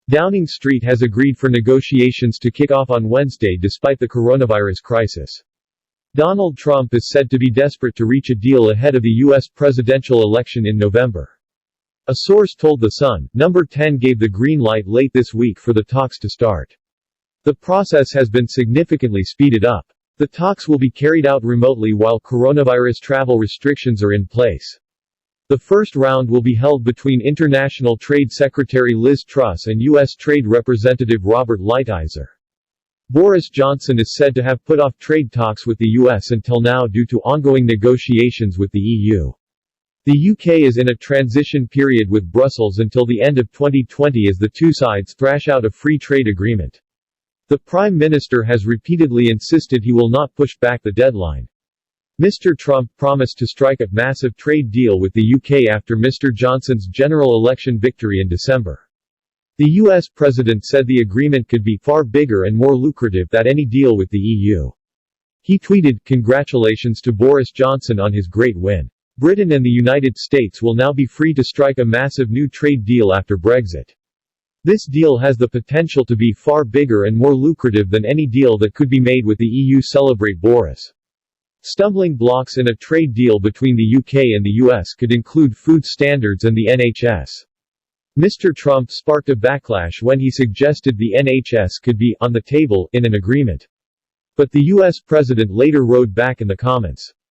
Downing Street has agreed for negotiations to kick off on Wednesday despite the coronavirus crisis. Donald Trump is said to be desperate to reach a deal ahead of the U.S. presidential election in November. A source told The Sun, Number 10 gave the green light late this week for the talks to start. The process has been significantly speeded up. The talks will be carried out remotely while coronavirus travel restrictions are in place. The first round will be held between International Trade Secretary Liz Truss and U.S. Trade Representative Robert Lighthizer. Boris Johnson is said to have put off trade talks with the U.S. until now due to ongoing negotiations with the EU. The UK is in a transition period with Brussels until the end of 2020 as the two sides thrash out a free trade agreement. The Prime Minister has repeatedly insisted he will not push back the deadline. Mr. Trump promised to strike a massive trade deal with the UK after Mr. Johnson's general election victory in December. The U.S. president said the agreement could be far bigger and more lucrative than any deal with the EU. He tweeted, "Congratulations to Boris Johnson on his great win. Britain and the United States will now be free to strike a massive new trade deal after Brexit. This deal has the potential to be far bigger and more lucrative than any deal that could be made with the EU. Celebrate Boris." Stumbling blocks in a trade deal between the UK and the US could include food standards and the NHS. Mr. Trump sparked a backlash when he suggested the NHS could be on the table in an agreement. But the US president later rode back in the comments.